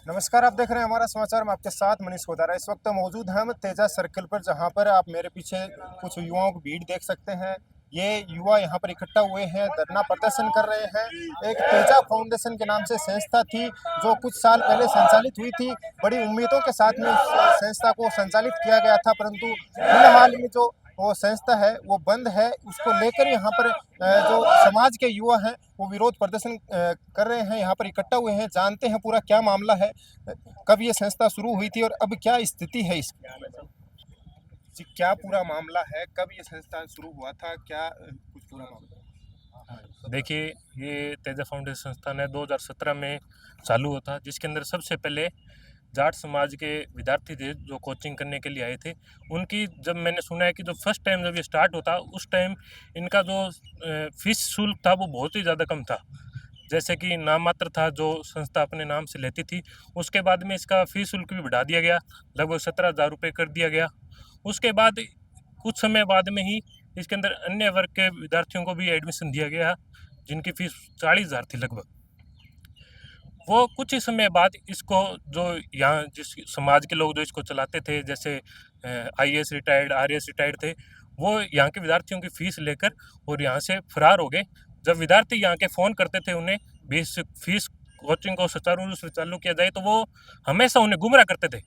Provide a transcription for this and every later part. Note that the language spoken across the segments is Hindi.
नमस्कार, आप देख रहे हैं हमारा समाचार में आपके साथ मनीष कोदारा। इस वक्त मौजूद हैं हम तेजा सर्कल पर, जहां पर आप मेरे पीछे कुछ युवाओं की भीड़ देख सकते हैं। ये युवा यहां पर इकट्ठा हुए हैं, धरना प्रदर्शन कर रहे हैं। एक तेजा फाउंडेशन के नाम से संस्था थी जो कुछ साल पहले संचालित हुई थी। बड़ी उम्मीदों के साथ में उस संस्था को संचालित किया गया था, परंतु फिलहाल में जो वो संस्था है वो बंद है। उसको लेकर यहाँ पर जो समाज के युवा हैं वो विरोध प्रदर्शन कर रहे हैं, यहाँ पर इकट्ठा हुए हैं। जानते हैं पूरा क्या मामला है, कब ये संस्था शुरू हुई थी और अब क्या स्थिति है इसकी। जी, क्या पूरा मामला है, कब ये संस्था शुरू हुआ था, क्या कुछ पूरा मामला। देखिए, ये तेजा फाउंडेशन संस्थान है 2017 में चालू हुआ था, जिसके अंदर सबसे पहले जाट समाज के विद्यार्थी थे जो कोचिंग करने के लिए आए थे। उनकी जब मैंने सुना है कि जो फर्स्ट टाइम जब ये स्टार्ट होता उस टाइम इनका जो फीस शुल्क था वो बहुत ही ज़्यादा कम था। जैसे कि नाम मात्र था जो संस्था अपने नाम से लेती थी। उसके बाद में इसका फीस शुल्क भी बढ़ा दिया गया, लगभग 17,000 रुपये कर दिया गया। उसके बाद कुछ समय बाद में ही इसके अंदर अन्य वर्ग के विद्यार्थियों को भी एडमिशन दिया गया, जिनकी फीस 40,000 थी लगभग। वो कुछ ही समय बाद इसको जो यहाँ जिस समाज के लोग जो इसको चलाते थे, जैसे आईएएस रिटायर्ड, आरएएस रिटायर्ड थे, वो यहाँ के विद्यार्थियों की फीस लेकर और यहाँ से फरार हो गए। जब विद्यार्थी यहाँ के फ़ोन करते थे उन्हें फीस कोचिंग को सुचारू रूप से चालू किया जाए, तो वो हमेशा उन्हें गुमराह करते थे।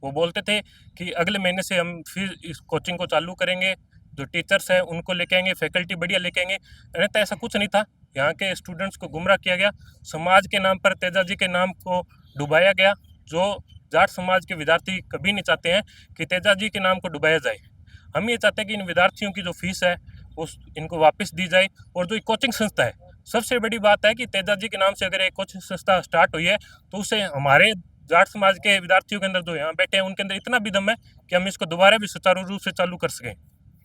वो बोलते थे कि अगले महीने से हम फिर इस कोचिंग को चालू करेंगे, जो टीचर्स हैं उनको लेके आएंगे, फैकल्टी बढ़िया लेके आएंगे। अन्यथा ऐसा कुछ नहीं था। यहाँ के स्टूडेंट्स को गुमराह किया गया, समाज के नाम पर तेजा जी के नाम को डुबाया गया। जो जाट समाज के विद्यार्थी कभी नहीं चाहते हैं कि तेजा जी के नाम को डुबाया जाए। हम ये चाहते हैं कि इन विद्यार्थियों की जो फीस है उस इनको वापस दी जाए। और जो कोचिंग संस्था है, सबसे बड़ी बात है कि तेजा जी के नाम से अगर एक कोचिंग संस्था स्टार्ट हुई है तो उससे हमारे जाट समाज के विद्यार्थियों के अंदर जो यहाँ बैठे हैं उनके अंदर इतना भी दम है कि हम इसको दोबारा भी सुचारू रूप से चालू कर सकें।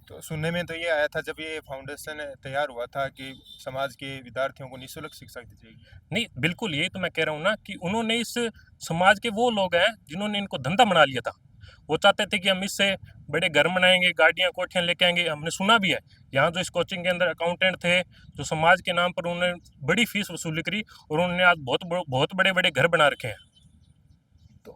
तो सुनने में तो ये आया था जब ये फाउंडेशन तैयार हुआ था कि समाज के विद्यार्थियों को निःशुल्क शिक्षा दी जाएगी। नहीं, बिल्कुल यही तो मैं कह रहा हूँ ना कि उन्होंने इस समाज के वो लोग हैं जिन्होंने इनको धंधा बना लिया था। वो चाहते थे कि हम इससे बड़े घर बनाएंगे, गाड़ियाँ कोठियाँ लेके आएंगे। हमने सुना भी है यहाँ जो इस कोचिंग के अंदर अकाउंटेंट थे, जो समाज के नाम पर उन्होंने बड़ी फीस वसूली करी और उन्होंने आज बहुत बड़े बड़े घर बना रखे हैं। तो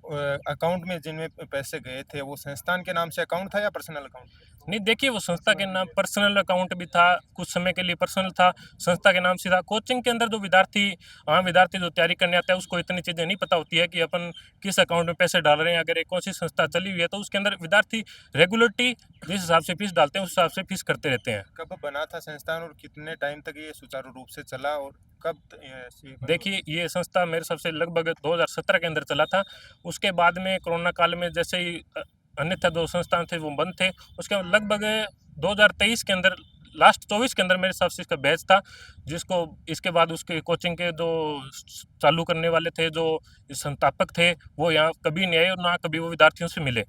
अकाउंट में जिनमें पैसे गए थे वो संस्थान के नाम से अकाउंट था या पर्सनल अकाउंट। नहीं, देखिए, वो संस्था के नाम पर्सनल अकाउंट भी था, कुछ समय के लिए पर्सनल था, संस्था के नाम से था। कोचिंग के अंदर जो विद्यार्थी आम विद्यार्थी जो तैयारी करने आता है उसको इतनी चीज़ें नहीं पता होती है कि अपन किस अकाउंट में पैसे डाल रहे हैं। अगर एक कौन सी संस्था चली हुई है तो उसके अंदर विद्यार्थी रेगुलरली जिस हिसाब से फीस डालते हैं उस हिसाब से फीस करते रहते हैं। कब बना था संस्थान और कितने टाइम तक ये सुचारू रूप से चला और कब देखिए, ये संस्था मेरे हिसाब से लगभग 2017 के अंदर चला था। उसके बाद में कोरोना काल में जैसे ही अन्यथा जो संस्थान थे वो बंद थे। उसके बाद लगभग 2023 के अंदर, लास्ट 24 के अंदर मेरे हिसाब से इसका बैच था, जिसको इसके बाद उसके कोचिंग के जो चालू करने वाले थे, जो संस्थापक थे, वो यहाँ कभी नहीं आए और ना कभी वो विद्यार्थियों से मिले।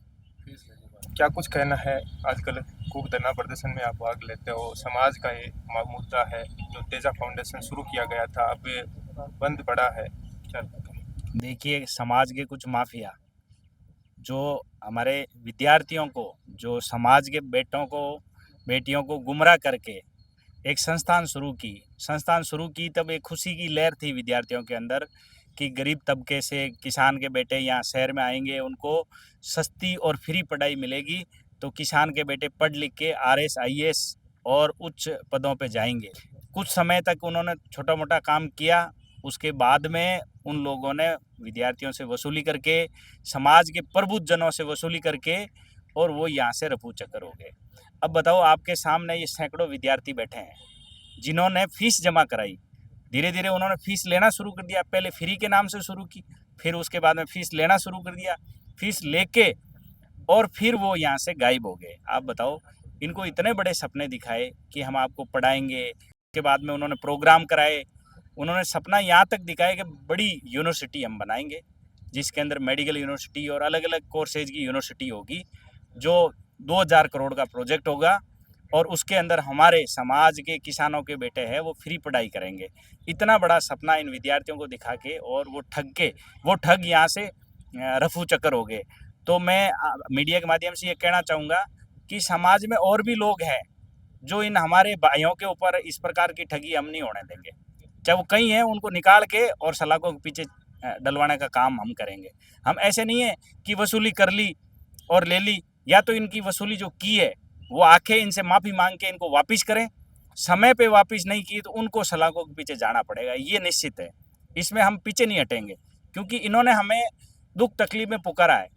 क्या कुछ कहना है, आजकल खूब धरना प्रदर्शन में आप भाग लेते हो, समाज का ये मुद्दा है जो तेजा फाउंडेशन शुरू किया गया था अब ये बंद पड़ा है, क्या। देखिए, समाज के कुछ माफिया जो हमारे विद्यार्थियों को, जो समाज के बेटियों को गुमराह करके एक संस्थान शुरू की तब एक खुशी की लहर थी विद्यार्थियों के अंदर कि गरीब तबके से किसान के बेटे यहाँ शहर में आएंगे, उनको सस्ती और फ्री पढ़ाई मिलेगी, तो किसान के बेटे पढ़ लिख के आरएस आईएएस और उच्च पदों पे जाएंगे। कुछ समय तक उन्होंने छोटा मोटा काम किया। उसके बाद में उन लोगों ने विद्यार्थियों से वसूली करके, समाज के प्रबुद्धजनों से वसूली करके, और वो यहाँ से रफू चक्कर हो गए। अब बताओ, आपके सामने ये सैकड़ों विद्यार्थी बैठे हैं जिन्होंने फीस जमा कराई। धीरे धीरे उन्होंने फीस लेना शुरू कर दिया। पहले फ्री के नाम से शुरू की, फिर उसके बाद में फीस लेना शुरू कर दिया। फीस लेके और फिर वो यहाँ से गायब हो गए। आप बताओ, इनको इतने बड़े सपने दिखाए कि हम आपको पढ़ाएंगे, उसके बाद में उन्होंने प्रोग्राम कराए, उन्होंने सपना यहाँ तक दिखाया कि बड़ी यूनिवर्सिटी हम बनाएंगे, जिसके अंदर मेडिकल यूनिवर्सिटी और अलग अलग कोर्सेज की यूनिवर्सिटी होगी, जो 2000 करोड़ का प्रोजेक्ट होगा, और उसके अंदर हमारे समाज के किसानों के बेटे हैं वो फ्री पढ़ाई करेंगे। इतना बड़ा सपना इन विद्यार्थियों को दिखा के और वो ठग यहाँ से रफू चक्कर हो गए। तो मैं मीडिया के माध्यम से ये कहना चाहूँगा कि समाज में और भी लोग हैं जो इन हमारे भाइयों के ऊपर इस प्रकार की ठगी हम नहीं होने देंगे। चाहे वो कहीं हैं, उनको निकाल के और सलाखों के पीछे डलवाने का काम हम करेंगे। हम ऐसे नहीं है कि वसूली कर ली और ले ली, या तो इनकी वसूली जो की है वो आके इनसे माफ़ी मांग के इनको वापस करें, समय पे वापस नहीं की तो उनको सलाखों के पीछे जाना पड़ेगा, ये निश्चित है। इसमें हम पीछे नहीं हटेंगे, क्योंकि इन्होंने हमें दुख तकलीफ में पुकारा है।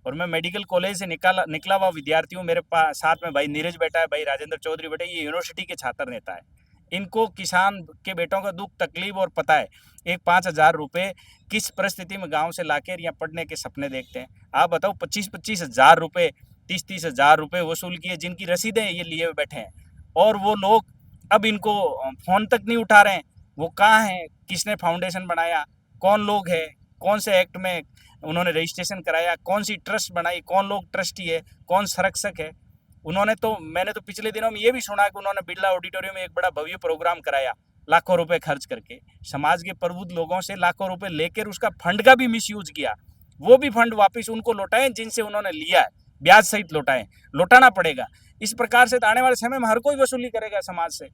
और मैं मेडिकल कॉलेज से निकला हुआ विद्यार्थी हूँ। मेरे पास साथ में भाई नीरज बैठा है, भाई राजेंद्र चौधरी बैठे, ये यूनिवर्सिटी के छात्र नेता है। इनको किसान के बेटों का दुख तकलीफ और पता है। एक 5,000 रुपये किस परिस्थिति में गांव से लाकर यहाँ पढ़ने के सपने देखते हैं। आप बताओ, 25-25 हज़ार रुपये, 30-30 हज़ार रुपये वसूल किए, जिनकी रसीदें ये लिए हुए बैठे हैं, और वो लोग अब इनको फ़ोन तक नहीं उठा रहे हैं। वो कहाँ हैं, किसने फाउंडेशन बनाया, कौन लोग हैं, कौन से एक्ट में उन्होंने रजिस्ट्रेशन कराया, कौन सी ट्रस्ट बनाई, कौन लोग ट्रस्टी है, कौन संरक्षक है। मैंने तो पिछले दिनों में ये भी सुना कि उन्होंने बिरला ऑडिटोरियम में एक बड़ा भव्य प्रोग्राम कराया, लाखों रुपए खर्च करके, समाज के प्रबुद्ध लोगों से लाखों रुपए लेकर उसका फंड का भी मिसयूज किया। वो भी फंड वापस उनको लौटाएं जिनसे उन्होंने लिया है, ब्याज सहित लौटाएं, लौटाना पड़ेगा। इस प्रकार से आने वाले समय में हर कोई वसूली करेगा समाज से।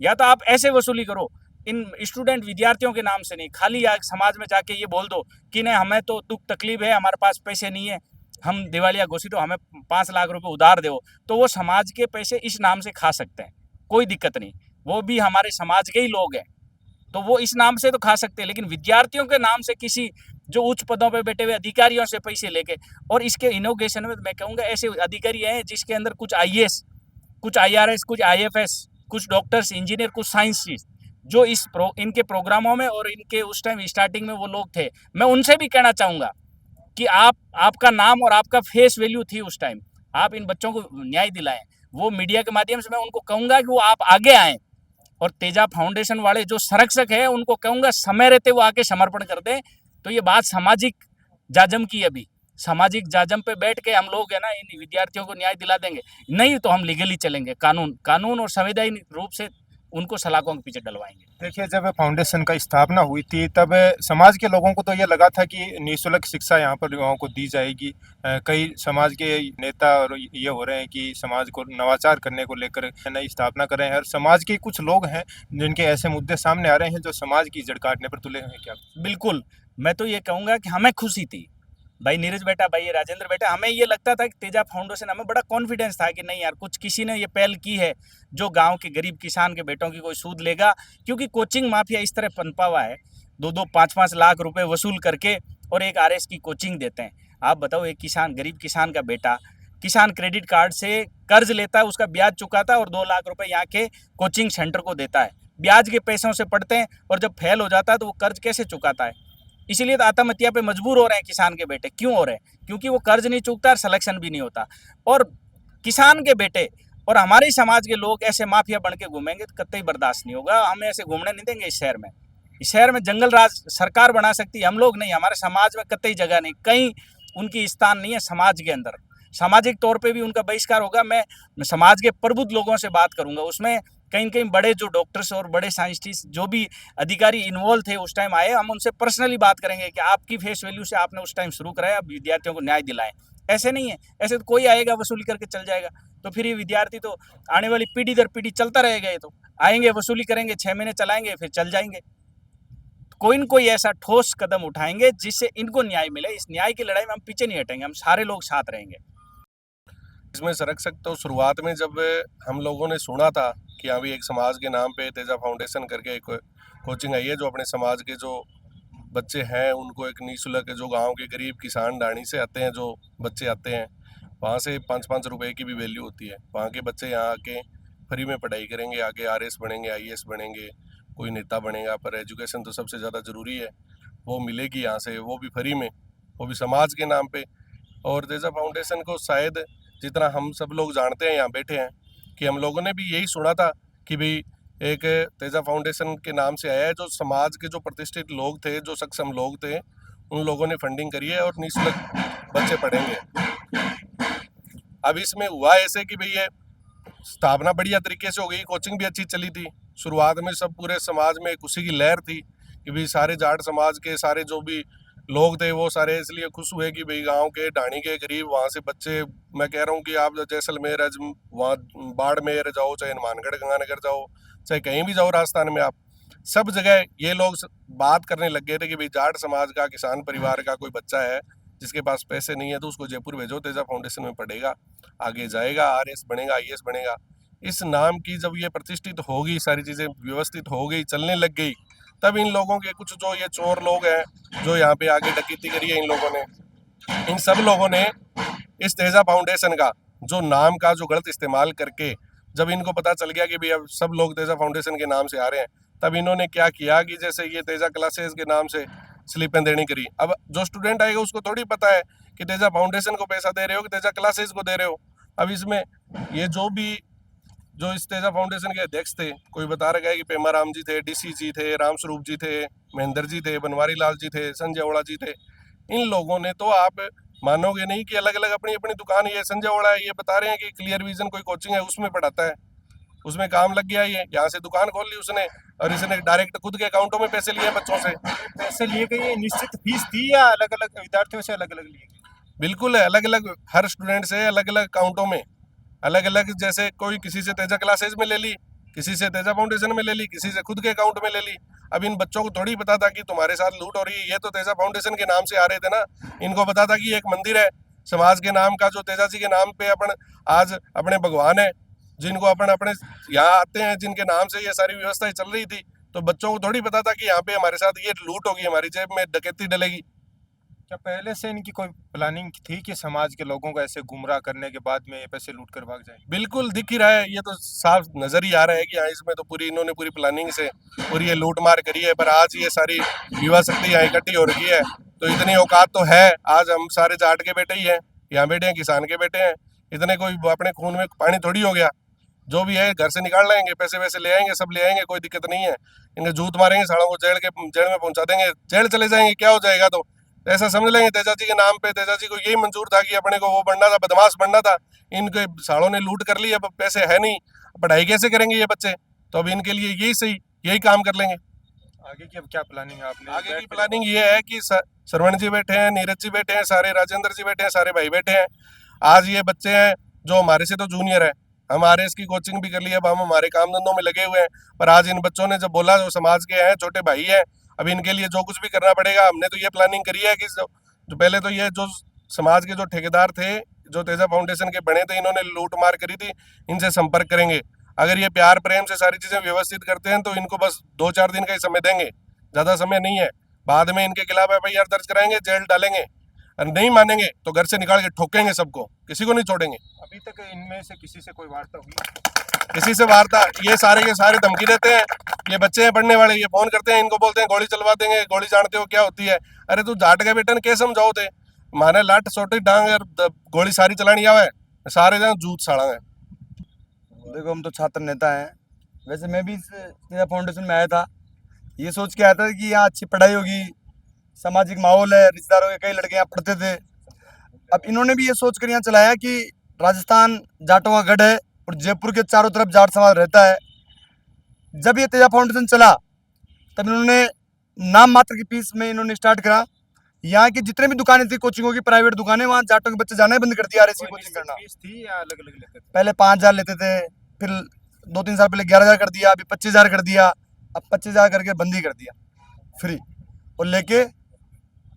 या तो आप ऐसे वसूली करो, इन स्टूडेंट विद्यार्थियों के नाम से नहीं, खाली समाज में जाके ये बोल दो कि नहीं, हमें तो दुख तकलीफ है, हमारे पास पैसे नहीं है, हम दिवालिया घोषित हो, हमें 5 लाख रुपए उधार दो, तो वो समाज के पैसे इस नाम से खा सकते हैं, कोई दिक्कत नहीं। वो भी हमारे समाज के ही लोग हैं, तो वो इस नाम से तो खा सकते हैं। लेकिन विद्यार्थियों के नाम से किसी जो उच्च पदों पर बैठे हुए अधिकारियों से पैसे लेके, और इसके इनोग्रेशन में मैं कहूँगा ऐसे अधिकारी हैं जिसके अंदर कुछ IAS, कुछ IRS, कुछ IFS, कुछ डॉक्टर्स, इंजीनियर, कुछ साइंसिस्ट, जो इनके प्रोग्रामों में और इनके उस टाइम स्टार्टिंग में वो लोग थे। मैं उनसे भी कहना चाहूँगा कि आपका नाम और आपका फेस वैल्यू थी उस टाइम, आप इन बच्चों को न्याय दिलाएं। वो मीडिया के माध्यम से मैं उनको कहूँगा कि वो आप आगे आएँ, और तेजा फाउंडेशन वाले जो संरक्षक है उनको कहूँगा समय रहते वो आके समर्पण कर दें। तो ये बात सामाजिक जाजम की, अभी सामाजिक जाजम पे बैठ के हम लोग है ना इन विद्यार्थियों को न्याय दिला देंगे, नहीं तो हम लीगली चलेंगे, कानून और संवैधानिक रूप से उनको सलाखों के पीछे डलवाएंगे। देखिए, जब फाउंडेशन का स्थापना हुई थी तब समाज के लोगों को तो ये लगा था कि निःशुल्क शिक्षा यहाँ पर युवाओं को दी जाएगी। कई समाज के नेता और ये हो रहे हैं कि समाज को नवाचार करने को लेकर नई स्थापना कर रहे हैं, और समाज के कुछ लोग हैं जिनके ऐसे मुद्दे सामने आ रहे हैं जो समाज की जड़ काटने पर तुले हैं। क्या बिल्कुल, मैं तो ये कहूँगा कि हमें खुशी थी, भाई नीरज बेटा, भाई राजेंद्र बेटा, हमें ये लगता था कि तेजा फाउंडेशन, हमें बड़ा कॉन्फिडेंस था कि नहीं यार, कुछ किसी ने ये पहल की है जो गांव के गरीब किसान के बेटों की कोई सूद लेगा। क्योंकि कोचिंग माफिया इस तरह पनपा हुआ है, 2-2, 5-5 लाख रुपए वसूल करके और एक RS की कोचिंग देते हैं। आप बताओ, एक किसान, गरीब किसान का बेटा, किसान क्रेडिट कार्ड से कर्ज लेता है, उसका ब्याज चुकाता है और 2 लाख रुपए यहाँ के कोचिंग सेंटर को देता है, ब्याज के पैसों से पढ़ते हैं, और जब फेल हो जाता है तो वो कर्ज कैसे चुकाता है। इसीलिए तो आत्महत्या पे मजबूर हो रहे हैं किसान के बेटे। क्यों हो रहे हैं? क्योंकि वो कर्ज नहीं चुकता और सिलेक्शन भी नहीं होता। और किसान के बेटे और हमारे समाज के लोग ऐसे माफिया बन के घूमेंगे तो कतई बर्दाश्त नहीं होगा। हम ऐसे घूमने नहीं देंगे इस शहर में। इस शहर में जंगल राज सरकार बना सकती है, हम लोग नहीं। हमारे समाज में कतई जगह नहीं, कहीं उनकी स्थान नहीं है समाज के अंदर। सामाजिक तौर पे भी उनका बहिष्कार होगा। मैं समाज के प्रबुद्ध लोगों से बात करूंगा, उसमें कहीं कहीं बड़े जो डॉक्टर्स और बड़े साइंटिस्ट, जो भी अधिकारी इन्वॉल्व थे उस टाइम आए, हम उनसे पर्सनली बात करेंगे कि आपकी फेस वैल्यू से आपने उस टाइम शुरू कराया, अब विद्यार्थियों को न्याय दिलाएं। ऐसे नहीं है, ऐसे तो कोई आएगा वसूली करके चल जाएगा, तो फिर ये विद्यार्थी तो आने वाली पीढ़ी दर पीढ़ी चलता रहेगा। ये तो आएंगे, वसूली करेंगे, 6 महीने चलाएंगे, फिर चल जाएंगे। कोई न कोई ऐसा ठोस कदम उठाएंगे जिससे इनको न्याय मिले। इस न्याय की लड़ाई में हम पीछे नहीं हटेंगे, हम सारे लोग साथ रहेंगे। इसमें संरक्षक तो शुरुआत में जब हम लोगों ने सुना था कि अभी एक समाज के नाम पे तेजा फाउंडेशन करके एक कोचिंग आई है, जो अपने समाज के जो बच्चे हैं उनको एक निःशुल्क, जो गांव के गरीब किसान डाणी से आते हैं, जो बच्चे आते हैं वहाँ से 5-5 रुपए की भी वैल्यू होती है। वहाँ के बच्चे यहाँ आके फ्री में पढ़ाई करेंगे, आगे RS बनेंगे, IAS बनेंगे, कोई नेता बनेगा। पर एजुकेशन तो सबसे ज़्यादा ज़रूरी है, वो मिलेगी यहाँ से, वो भी फ्री में, वो भी समाज के नाम पे। और तेजा फाउंडेशन को शायद जितना हम सब लोग जानते हैं यहाँ बैठे हैं, कि हम लोगों ने भी यही सुना था कि भाई एक तेजा फाउंडेशन के नाम से आया है, जो समाज के जो प्रतिष्ठित लोग थे, जो सक्षम लोग थे, उन लोगों ने फंडिंग करी है और निःशुल्क बच्चे पढ़ेंगे। अब इसमें हुआ ऐसे कि भाई ये स्थापना बढ़िया तरीके से हो गई, कोचिंग भी अच्छी चली थी। शुरुआत में सब पूरे समाज में खुशी की लहर थी कि भाई सारे जाट समाज के सारे जो भी लोग थे वो सारे इसलिए खुश हुए कि भाई गांव के ढाणी के गरीब वहाँ से बच्चे, मैं कह रहा हूँ कि आप जैसलमेर वहाँ बाड़मेर जाओ, चाहे हनुमानगढ़ गंगानगर जाओ, चाहे कहीं भी जाओ राजस्थान में, आप सब जगह ये लोग बात करने लग गए थे कि भाई जाट समाज का किसान परिवार का कोई बच्चा है जिसके पास पैसे नहीं है तो उसको जयपुर भेजो, तेजा फाउंडेशन में पढ़ेगा, आगे जाएगा, आरएस बनेगा, आईएएस बनेगा। इस नाम की जब ये प्रतिष्ठित होगी, सारी चीज़ें व्यवस्थित हो गई, चलने लग गई, तब इन लोगों के कुछ जो ये चोर लोग हैं जो यहाँ पे आगे डकैती करी है, इन सब लोगों ने इस तेजा फाउंडेशन का जो नाम का जो गलत इस्तेमाल करके, जब इनको पता चल गया कि भाई अब सब लोग तेजा फाउंडेशन के नाम से आ रहे हैं, तब इन्होंने क्या किया कि जैसे ये तेजा क्लासेस के नाम से स्लिपें देनी करी। अब जो स्टूडेंट आएगा उसको थोड़ी पता है कि तेजा फाउंडेशन को पैसा दे रहे हो कि तेजा क्लासेस को दे रहे हो। अब इसमें ये जो इस तेजा फाउंडेशन के अध्यक्ष थे, कोई बता रखा है कि पेमा राम जी थे, डीसी जी थे, राम स्वरूप जी थे, महेंद्र जी थे, बनवारी लाल जी थे, संजय ओड़ा जी थे। इन लोगों ने तो आप मानोगे नहीं कि अलग अलग अपनी अपनी दुकान, ये संजय ओड़ा है, ये बता रहे हैं कि क्लियर विजन कोई कोचिंग है उसमें पढ़ाता है, उसमें काम लग गया, ये यहाँ से दुकान खोल ली उसने और इसने डायरेक्ट खुद के अकाउंटों में पैसे लिए बच्चों से। पैसे लिए गए, निश्चित फीस थी या अलग अलग विद्यार्थियों से अलग अलग लिए गए? बिल्कुल है, अलग अलग, हर स्टूडेंट से अलग अलग अकाउंटों में अलग अलग, जैसे कोई किसी से तेजा क्लासेस में ले ली, किसी से तेजा फाउंडेशन में ले ली, किसी से खुद के अकाउंट में ले ली। अब इन बच्चों को थोड़ी पता था कि तुम्हारे साथ लूट हो रही है, ये तो तेजा फाउंडेशन के नाम से आ रहे थे ना। इनको पता था कि एक मंदिर है समाज के नाम का, जो तेजा जी के नाम पे अपन आज अपने भगवान है, जिनको अपन अपने यहाँ आते हैं, जिनके नाम से ये सारी व्यवस्थाएं चल रही थी। तो बच्चों को थोड़ी पता था कि यहाँ पे हमारे साथ ये लूट होगी, हमारी जेब में डकैती डलेगी। क्या पहले से इनकी कोई प्लानिंग थी कि समाज के लोगों को ऐसे गुमराह करने के बाद में ये पैसे लूट कर भाग जाए? बिल्कुल दिख ही रहा है, ये तो साफ नजर ही आ रहा है कि हाँ, इसमें तो पूरी इन्होंने पूरी प्लानिंग से पूरी ये लूट मार करी है। पर आज ये सारी युवा शक्ति यहाँ इकट्ठी हो रही है, तो इतनी औकात तो है। आज हम सारे जाट के बेटे ही हैं, यहाँ बेटे हैं, किसान के बेटे हैं, इतने कोई अपने खून में पानी थोड़ी हो गया। जो भी है घर से निकाल लाएंगे, पैसे वैसे ले आएंगे, सब ले आएंगे, कोई दिक्कत नहीं है। इनके जूत मारेंगे, सालों को जेल में पहुंचा देंगे, जेल चले जाएंगे, क्या हो जाएगा। तो ऐसा समझ लेंगे तेजा जी के नाम पे, तेजा जी को यही मंजूर था कि अपने को वो बनना था, बदमाश बनना था। इनके सालों ने लूट कर ली, अब पैसे है नहीं, पढ़ाई कैसे करेंगे ये बच्चे। तो अब इनके लिए यही काम कर लेंगे। आगे की अब क्या प्लानिंग है आपने? आगे की प्लानिंग ये है कि श्रवण जी बैठे हैं, नीरज जी बैठे हैं, सारे राजेंद्र जी बैठे हैं, सारे भाई बैठे हैं। आज ये बच्चे हैं जो हमारे से तो जूनियर है, हम आरएस की कोचिंग भी कर ली, अब हम हमारे काम धंधों में लगे हुए हैं। पर आज इन बच्चों ने जब बोला, जो समाज के हैं, छोटे भाई हैं, अब इनके लिए जो कुछ भी करना पड़ेगा। हमने तो ये प्लानिंग करी है कि जो पहले तो ये जो समाज के जो ठेकेदार थे, जो तेजा फाउंडेशन के बने थे, इन्होंने लूट मार करी थी, इनसे संपर्क करेंगे। अगर ये प्यार प्रेम से सारी चीजें व्यवस्थित करते हैं तो इनको बस 2-4 दिन का ही समय देंगे, ज्यादा समय नहीं है। बाद में इनके खिलाफ एफआईआर दर्ज कराएंगे, जेल डालेंगे, और नहीं मानेंगे तो घर से निकाल के ठोकेंगे, सबको, किसी को नहीं छोड़ेंगे। अभी तक इनमें से किसी से कोई वार्ता हुई? किसी से वार्ता, ये सारे धमकी देते हैं। ये बच्चे हैं पढ़ने वाले, ये फोन करते हैं, इनको बोलते हैं गोली चलवा देंगे। गोली जानते हो क्या होती है? अरे तू जाट का बेटा, क्या समझाओ थे, माने लाट सोटी डांग और गोली सारी चलानी आवे, सारे जन जूत साड़ा है। देखो, हम तो छात्र नेता हैं। वैसे मैं भी इस तेजा फाउंडेशन में आया था, ये सोच के आया था कि यहाँ अच्छी पढ़ाई होगी, सामाजिक माहौल है, रिश्तेदारों के कई लड़के यहाँ पढ़ते थे। अब इन्होंने भी ये सोच कर यहाँ चलाया कि राजस्थान जाटों का गढ़ है और जयपुर के चारों तरफ जाट समाज रहता है। जब ये तेजा फाउंडेशन चला तब इन्होंने नाम मात्र की फीस में इन्होंने स्टार्ट करा। यहाँ की जितने भी दुकानें थी, कोचिंगों की प्राइवेट दुकानें, वहाँ जाटों के बच्चे जाना ही बंद कर दिया। आरएस की कोचिंग करना फीस थी या अलग अलग लेते थे? पहले 5,000 लेते थे, फिर 2-3 साल पहले 11,000 कर दिया, अभी 25,000 कर दिया, अब 25,000 करके बंद ही कर दिया फ्री, और लेके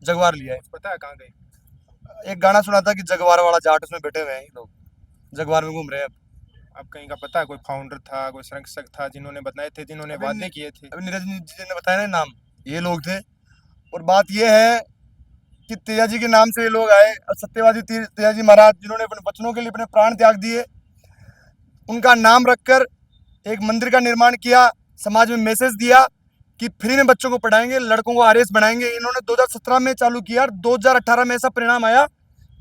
जगवार लिया है। पता है कहाँ गए? एक गाना सुना था कि जगवार वाला जाट, उसमें बैठे हुए हैं ये लोग, जगवार में घूम रहे हैं। अब कहीं का पता है? कोई फाउंडर था, कोई संरक्षक था जिन्होंने बताए थे, जिन्होंने अभी वादे किए थे? अभी नीरज जी ने बताया ना नाम, ये लोग थे। और बात ये है कि तेजा जी के नाम से ये लोग आए, और सत्यवादी तेजा जी महाराज, जिन्होंने अपने वचनों के लिए अपने प्राण त्याग दिए, उनका नाम रखकर एक मंदिर का निर्माण किया, समाज में मैसेज दिया कि फ्री में बच्चों को पढ़ाएंगे, लड़कों को आरएस बनाएंगे। इन्होंने 2017 में चालू किया, 2018 में ऐसा परिणाम आया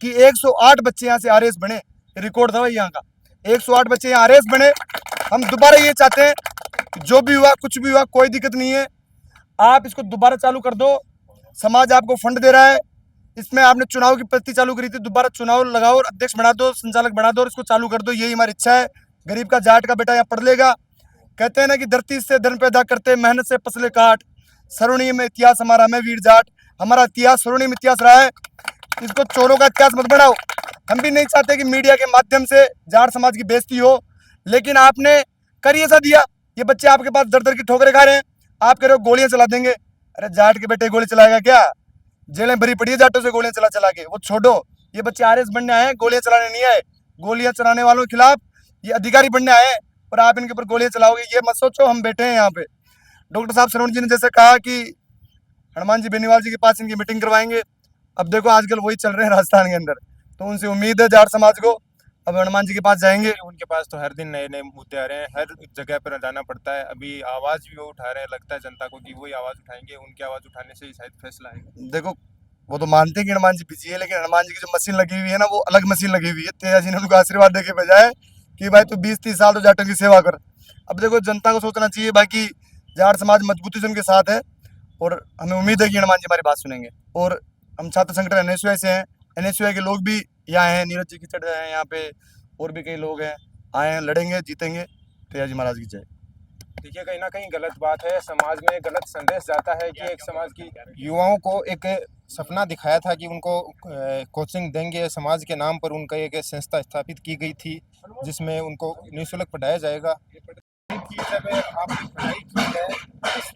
कि 108 बच्चे यहाँ से आरएस बने। रिकॉर्ड था भाई यहाँ का, 108 बच्चे यहाँ आरएस बने। हम दोबारा ये चाहते हैं कि जो भी हुआ, कुछ भी हुआ, कोई दिक्कत नहीं है, आप इसको दोबारा चालू कर दो। समाज आपको फंड दे रहा है, इसमें आपने चुनाव की पद्धति चालू करी थी, दोबारा चुनाव लगाओ और अध्यक्ष बना दो, संचालक बना दो और इसको चालू कर दो। यही हमारी इच्छा है। गरीब का जाट का बेटा यहाँ पढ़ लेगा। कहते हैं ना कि धरती से धन पैदा करते, मेहनत से फसलें काट, स्वर्णिम इतिहास हमारा, मैं वीर जाट, हमारा इतिहास स्वर्णिम इतिहास रहा है। इसको चोरों का इतिहास मत बनाओ। हम भी नहीं चाहते कि मीडिया के माध्यम से जाट समाज की बेइज्जती हो, लेकिन आपने कर ऐसा दिया, ये बच्चे आपके पास दर दर की ठोकरें खा रहे हैं। आप कह रहे हो गोलियां चला देंगे। अरे जाट के बेटे गोली चलाएगा क्या? जेलें भरी पड़ी है जाटों से गोलियां चला चला के। वो छोड़ो, ये बच्चे आरएस बनने आए हैं, गोलियां चलाने नहीं आए। गोलियां चलाने वालों के खिलाफ ये अधिकारी बनने आए हैं और आप इनके ऊपर गोलियां चलाओगे, ये मत सोचो। हम बैठे हैं यहाँ पे। डॉक्टर साहब श्रवण जी ने जैसे कहा कि हनुमान जी बेनीवाल जी के पास इनकी मीटिंग करवाएंगे। अब देखो आजकल वही चल रहे हैं राजस्थान के अंदर, तो उनसे उम्मीद है जाट समाज को। अब हनुमान जी के पास जाएंगे। उनके पास तो हर दिन नए नए मुद्दे आ रहे हैं, हर जगह पर जाना पड़ता है। अभी आवाज भी वो उठा रहे हैं, लगता है जनता को कि वही आवाज उठाएंगे, उनकी आवाज उठाने से ही शायद फैसला आएगा। देखो वो तो मानते हैं कि हनुमान जी बिजी है, लेकिन हनुमान जी की जो मशीन लगी हुई है ना, वो अलग मशीन लगी हुई है। तेजा जी ने उनको आशीर्वाद देके भेजा कि भाई तू 20-30 साल तो जाटों की सेवा कर। अब देखो जनता को सोचना चाहिए बाकी जाट समाज मजबूती से उनके साथ है और हमें उम्मीद है कि हनुमान जी हमारी बात सुनेंगे। और हम छात्र संगठन एनएसयूआई से हैं, एनएसयूआई के लोग भी यहाँ हैं, नीरज जी खिचड़ हैं यहाँ पे, और भी कई लोग हैं, आए हैं, लड़ेंगे, जीतेंगे। तेजा जी महाराज की जय। देखिए कहीं ना कहीं गलत बात है, समाज में गलत संदेश जाता है कि एक समाज की युवाओं को एक सपना दिखाया था कि उनको कोचिंग देंगे, समाज के नाम पर उनका एक संस्था स्थापित की गई थी जिसमें उनको निःशुल्क पढ़ाया जाएगा। जब आपने पढ़ाई की है, किस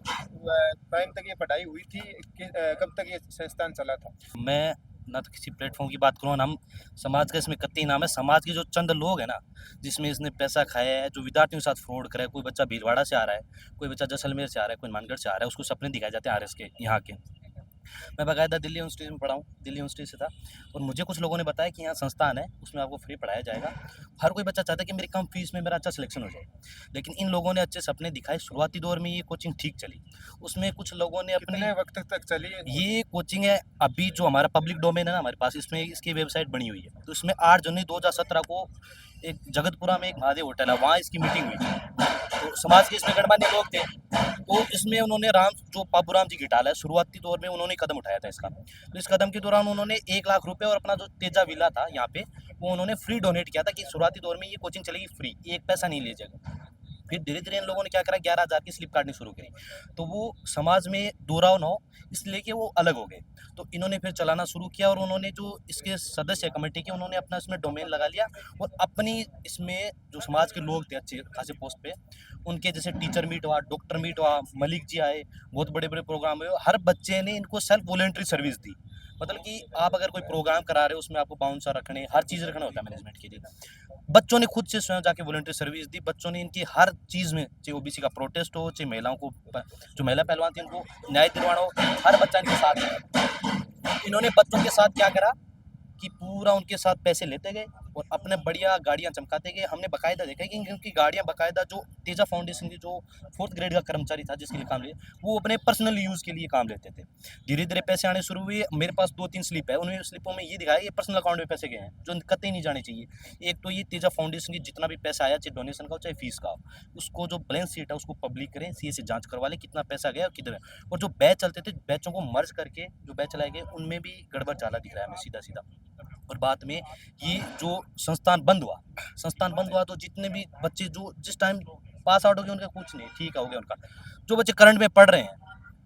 टाइम तक ये पढ़ाई हुई थी, कब तक ये संस्थान चला था? मैं ना तो किसी प्लेटफॉर्म की बात करूँ, ना हम समाज का इसमें कतई नाम है। समाज के जो चंद लोग हैं ना, जिसमें इसने पैसा खाया है, जो विद्यार्थियों के साथ फ्रॉड करा है। कोई बच्चा भीलवाड़ा से आ रहा है, कोई बच्चा जैसलमेर से आ रहा है, कोई मानगढ़ से आ रहा है, उसको सपने दिखाए जाते हैं आरएस के यहाँ के। मैं बाकायदा दिल्ली यूनिवर्सिटी में पढ़ा हूँ, दिल्ली यूनिवर्सिटी से था, और मुझे कुछ लोगों ने बताया कि यहाँ संस्थान है, उसमें आपको फ्री पढ़ाया जाएगा। हर कोई बच्चा चाहता है कि मेरी कम फीस में मेरा अच्छा सिलेक्शन हो जाए, लेकिन इन लोगों ने अच्छे सपने दिखाए। शुरुआती दौर में ये कोचिंग ठीक चली, उसमें कुछ लोगों ने कितने वक्त तक चली है? ये कोचिंग है अभी जो हमारा पब्लिक डोमेन है ना हमारे पास, इसमें इसकी वेबसाइट बनी हुई है। तो इसमें 8 जनवरी 2017 को एक जगतपुरा में एक महादेव होटल है, वहाँ इसकी मीटिंग हुई थी। तो समाज के इसमें गणमान्य लोग थे, तो इसमें उन्होंने जो बाबूराम जी घिटाला है, शुरुआती दौर में उन्होंने कदम उठाया था इसका। तो इस कदम के दौरान उन्होंने 1 लाख रुपए और अपना जो तेजा विला था यहाँ पे, वो उन्होंने फ्री डोनेट किया था कि शुरुआती दौर में ये कोचिंग चलेगी फ्री, एक पैसा नहीं लीजिएगा। फिर धीरे धीरे इन लोगों ने क्या करा, 11,000 की स्लिप काटनी शुरू करी। तो वो समाज में दोहराव ना हो इसलिए कि वो अलग हो गए, तो इन्होंने फिर चलाना शुरू किया। और उन्होंने जो इसके सदस्य कमेटी के, उन्होंने अपना इसमें डोमेन लगा लिया और अपनी इसमें जो समाज के लोग थे अच्छे खासे पोस्ट पे, उनके जैसे टीचर मीट हुआ, डॉक्टर मीट हुआ, मलिक जी आए, बहुत बड़े बड़े प्रोग्राम हुए। हर बच्चे ने इनको सेल्फ वॉलंटरी सर्विस दी। मतलब कि आप अगर कोई प्रोग्राम करा रहे हो, उसमें आपको बाउंसर रखने, हर चीज़ रखना होता है मैनेजमेंट के लिए। बच्चों ने खुद से स्वयं जाके वॉलंटरी सर्विस दी। बच्चों ने इनकी हर चीज़ में, चाहे ओबीसी का प्रोटेस्ट हो, चाहे महिलाओं को, जो महिला पहलवान थी उनको न्याय दिलवाना हो, हर बच्चा इनके साथ है। इन्होंने बच्चों के साथ क्या करा कि पूरा उनके साथ पैसे लेते गए और अपने बढ़िया गाड़ियां चमकाते गए। हमने बाकायदा देखा कि इनकी गाड़ियां बाकायदा, जो तेजा फाउंडेशन की जो 4th ग्रेड का कर्मचारी था जिसके लिए काम लिए, वो अपने पर्सनल यूज़ के लिए काम लेते थे। धीरे धीरे पैसे आने शुरू हुए। मेरे पास 2-3 स्लिप है, उन स्लिपों में ये दिखाया ये पर्सनल अकाउंट में पैसे गए हैं, जो कतई नहीं जाने चाहिए। एक तो ये तेजा फाउंडेशन की जितना भी पैसा आया, चाहे डोनेशन का हो चाहे फीस का हो, उसको जो बैलेंस शीट है उसको पब्लिक करें, सीए से जांच करवा लें कितना पैसा गया और किधर है। और जो बैच चलते थे, बैचों को मर्ज करके जो बैच चलाए गए, उनमें भी गड़बड़ जाला दिख रहा है हमें सीधा सीधा। और बाद में ये जो संस्थान बंद हुआ, तो जितने भी बच्चे जो जिस टाइम पास आउट हो गए, उनका कुछ नहीं, ठीक हो गया उनका। जो बच्चे करंट में पढ़ रहे हैं,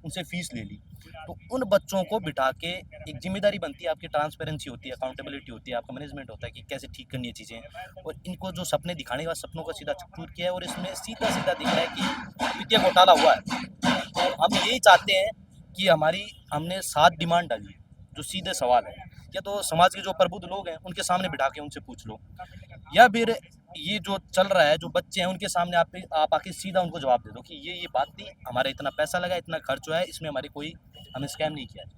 उनसे फीस ले ली। तो उन बच्चों को बिठा के, एक जिम्मेदारी बनती है आपकी, ट्रांसपेरेंसी होती है, अकाउंटेबिलिटी होती है, आपका मैनेजमेंट होता है कि कैसे ठीक करनी है चीज़ें। और इनको जो सपने दिखाने के बाद सपनों का सीधा चूर किया है, और इसमें सीधा सीधा दिख रहा है कि वित्तीय घोटाला हुआ है। तो हम यही चाहते हैं कि हमने 7 डिमांड डाली है, जो सीधे सवाल है, या तो समाज के जो प्रबुद्ध लोग हैं उनके सामने बिठा के उनसे पूछ लो, या फिर ये जो चल रहा है, जो बच्चे हैं उनके सामने आप आके सीधा उनको जवाब दे दो कि ये बात थी, हमारा इतना पैसा लगा, इतना खर्च हुआ है, इसमें हमने स्कैम नहीं किया है।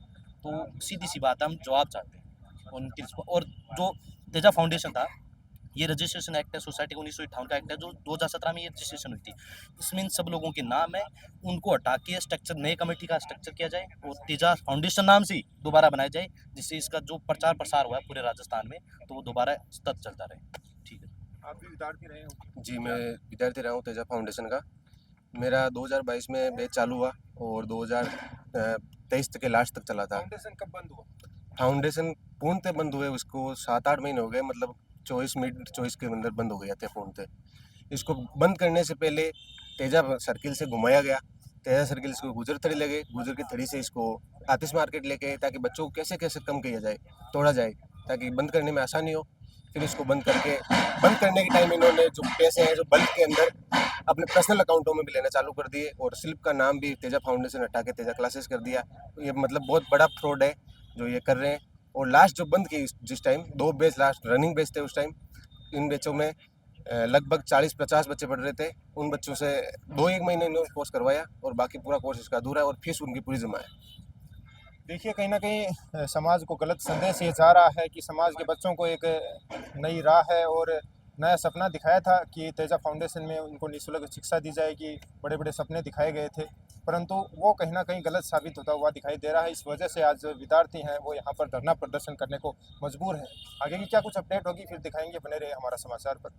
तो सीधी सी बात है, हम जवाब चाहते हैं। और जो तेजा फाउंडेशन था, ये रजिस्ट्रेशन एक्ट है, सोसाइटी का 1958 का एक्ट है, जो 2017 में ये रजिस्ट्रेशन हुई थी। इसमें इन सब लोगों के नाम है, उनको हटा के स्ट्रक्चर, नए कमेटी का स्ट्रक्चर किया जाए और तेजा फाउंडेशन नाम से ही दोबारा बनाया जाए, जिससे इसका जो प्रचार प्रसार हुआ है पूरे राजस्थान में, तो वो दोबारा सतत चलता रहे। ठीक है। आप भी विद्यार्थी रहे हो? जी, मैं विद्यार्थी रहा हूँ तेजा फाउंडेशन का। मेरा 2022 में बैच चालू हुआ और 2023 के लास्ट तक चला था। फाउंडेशन कब बंद हुआ? फाउंडेशन पूर्णतः बंद हुए उसको 7-8 महीने हो गए, मतलब 24 के अंदर बंद हो गया था पूर्णतः। इसको बंद करने से पहले तेजा सर्किल से घुमाया गया। तेजा सर्किल से गुजर थड़ी लगे, गुजर की थड़ी से इसको आतिश मार्केट लेके, ताकि बच्चों को कैसे कैसे कम किया जाए, तोड़ा जाए, ताकि बंद करने में आसानी हो। फिर इसको बंद करने के टाइम इन्होंने जो पैसे हैं जो बल्क के अंदर अपने पर्सनल अकाउंटों में भी लेना चालू कर दिए और स्लिप का नाम भी तेजा फाउंडेशन हटा के तेजा क्लासेस कर दिया। ये मतलब बहुत बड़ा फ्रॉड है जो ये कर रहे हैं। और लास्ट जो बंद की जिस time 2 batch last running batch थे उस टाइम, इन बैचों में लगभग 40-50 बच्चे पढ़ रहे थे। उन बच्चों से 2-1 महीने इन्होंने कोर्स करवाया और बाकी पूरा कोर्स इसका अधूरा है और फीस उनकी पूरी जमा है। देखिए कहीं ना कहीं समाज को गलत संदेश ये जा रहा है कि समाज के बच्चों को एक नई राह है और नया सपना दिखाया था कि तेजा फाउंडेशन में उनको निःशुल्क शिक्षा दी जाएगी, बड़े बड़े सपने दिखाए गए थे, परंतु वो कहीं ना कहीं गलत साबित होता हुआ दिखाई दे रहा है। इस वजह से आज विद्यार्थी हैं वो यहाँ पर धरना प्रदर्शन करने को मजबूर हैं। आगे की क्या कुछ अपडेट होगी फिर दिखाएंगे, बने रहे हमारा समाचार पर।